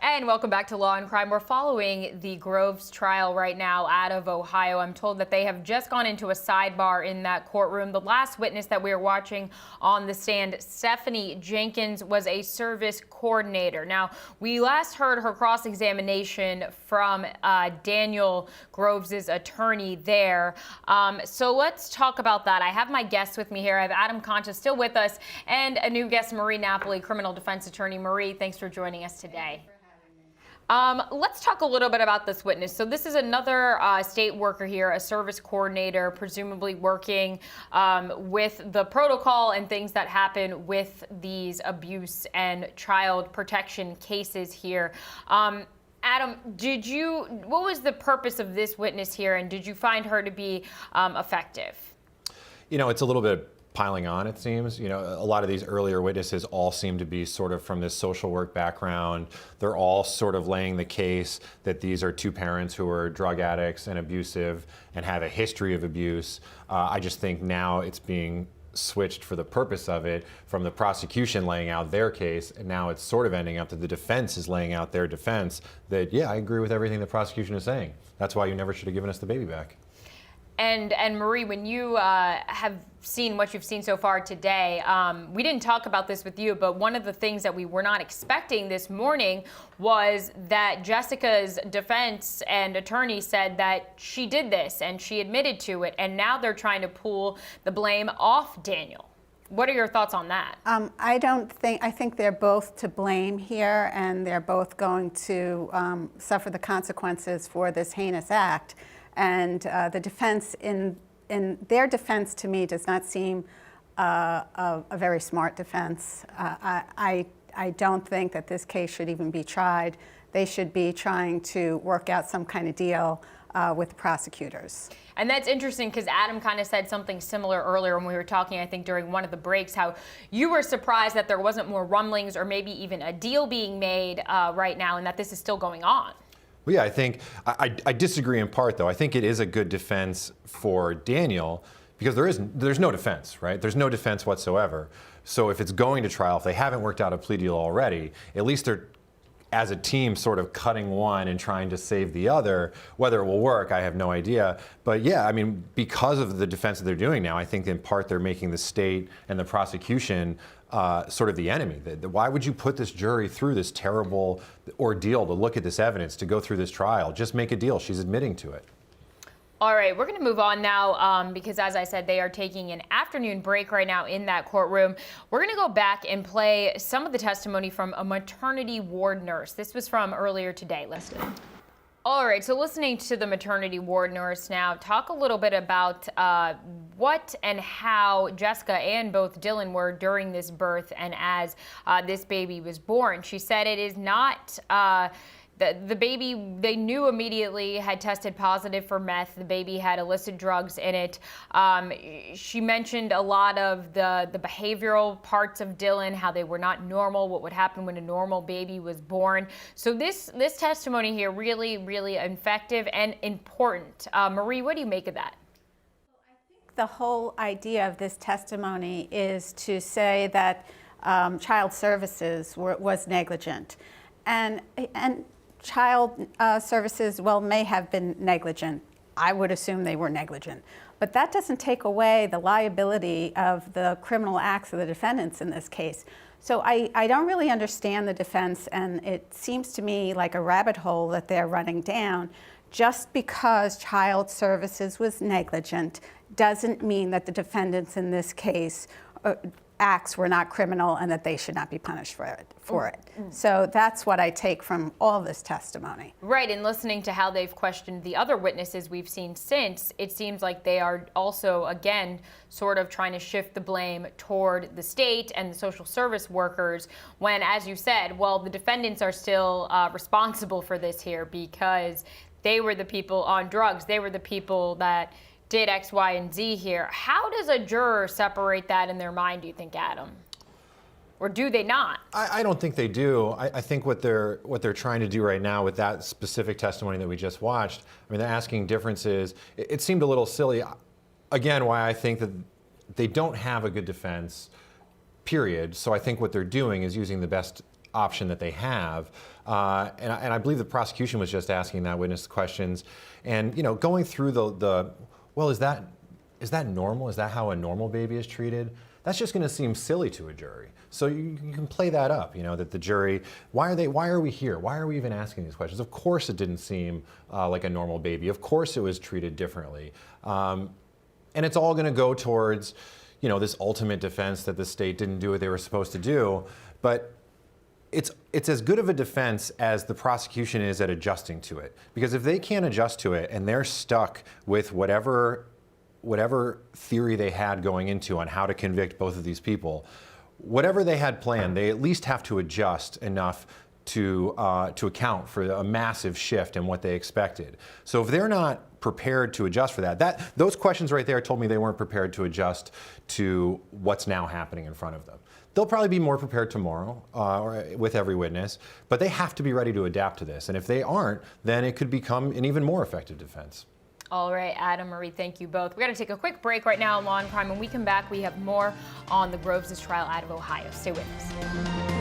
And welcome back to Law and Crime. We're following the Groves trial right now out of Ohio. I'm told that they have just gone into a sidebar in that courtroom. The last witness that we are watching on the stand, Stephanie Jenkins, was a service coordinator. Now, we last heard her cross-examination from Daniel Groves' attorney there. So let's talk about that. I have my guests with me here. I have Adam Concha still with us and a new guest, Marie Napoli, criminal defense attorney. Marie, thanks for joining us today. Let's talk a little bit about this witness. So this is another state worker here, a service coordinator, presumably working with the protocol and things that happen with these abuse and child protection cases here. Adam, what was the purpose of this witness here, and did you find her to be effective? You know, it's a little bit piling on, it seems. You know, a lot of these earlier witnesses all seem to be sort of from this social work background. They're all sort of laying the case that these are two parents who are drug addicts and abusive and have a history of abuse. I just think now it's being switched for the purpose of it from the prosecution laying out their case, and now it's sort of ending up that the defense is laying out their defense that, yeah, I agree with everything the prosecution is saying. That's why you never should have given us the baby back. And Marie, when you have seen what you've seen so far today, we didn't talk about this with you, but one of the things that we were not expecting this morning was that Jessica's defense and attorney said that she did this and she admitted to it, and now they're trying to pull the blame off Daniel. What are your thoughts on that? I think they're both to blame here, and they're both going to suffer the consequences for this heinous act. And the defense, in their defense, to me, does not seem a very smart defense. I don't think that this case should even be tried. They should be trying to work out some kind of deal with the prosecutors. And that's interesting because Adam kind of said something similar earlier when we were talking, I think, during one of the breaks, how you were surprised that there wasn't more rumblings or maybe even a deal being made right now, and that this is still going on. Well, yeah, I think I disagree in part, though. I think it is a good defense for Daniel because there's no defense, right? There's no defense whatsoever. So if it's going to trial, if they haven't worked out a plea deal already, at least they're, as a team, sort of cutting one and trying to save the other. Whether it will work, I have no idea. But yeah, I mean, because of the defense that they're doing now, I think in part they're making the state and the prosecution sort of the enemy. Why would you put this jury through this terrible ordeal to look at this evidence, to go through this trial? Just make a deal. She's admitting to it. All right, we're going to move on now because, as I said, they are taking an afternoon break right now in that courtroom. We're going to go back and play some of the testimony from a maternity ward nurse. This was from earlier today. Let's do it. All right, so listening to the maternity ward nurse now, talk a little bit about what and how Jessica and both Dylan were during this birth and as this baby was born. She said it is not... The baby, they knew immediately, had tested positive for meth. The baby had illicit drugs in it. She mentioned a lot of the behavioral parts of Dylan, how they were not normal, what would happen when a normal baby was born. So this testimony here, really, really effective and important. Marie, what do you make of that? I think the whole idea of this testimony is to say that child services was negligent. And child services, well, may have been negligent. I would assume they were negligent. But that doesn't take away the liability of the criminal acts of the defendants in this case. So I don't really understand the defense, and it seems to me like a rabbit hole that they're running down. Just because child services was negligent doesn't mean that the defendants in this case acts were not criminal and that they should not be punished for it. So that's what I take from all this testimony. Right, and listening to how they've questioned the other witnesses we've seen since, it seems like they are also, again, sort of trying to shift the blame toward the state and the social service workers when, as you said, well, the defendants are still responsible for this here because they were the people on drugs. They were the people that did X, Y, and Z here. How does a juror separate that in their mind, do you think, Adam? Or do they not? I don't think they do. I think what they're trying to do right now with that specific testimony that we just watched, I mean, they're asking differences. It seemed a little silly. Again, why I think that they don't have a good defense, period. So I think what they're doing is using the best option that they have. And I believe the prosecution was just asking that witness questions, and going through well, is that normal? Is that how a normal baby is treated? That's just going to seem silly to a jury. So you can play that up, that the jury, why are we here? Why are we even asking these questions? Of course it didn't seem like a normal baby. Of course it was treated differently. And it's all going to go towards, this ultimate defense that the state didn't do what they were supposed to do. But it's as good of a defense as the prosecution is at adjusting to it. Because if they can't adjust to it and they're stuck with whatever theory they had going into on how to convict both of these people, whatever they had planned, they at least have to adjust enough to account for a massive shift in what they expected. So if they're not prepared to adjust for those questions right there told me they weren't prepared to adjust to what's now happening in front of them. They'll probably be more prepared tomorrow with every witness, but they have to be ready to adapt to this. And if they aren't, then it could become an even more effective defense. All right, Adam, Marie, thank you both. We're going to take a quick break right now on Law and Crime. When we come back, we have more on the Groves' trial out of Ohio. Stay with us.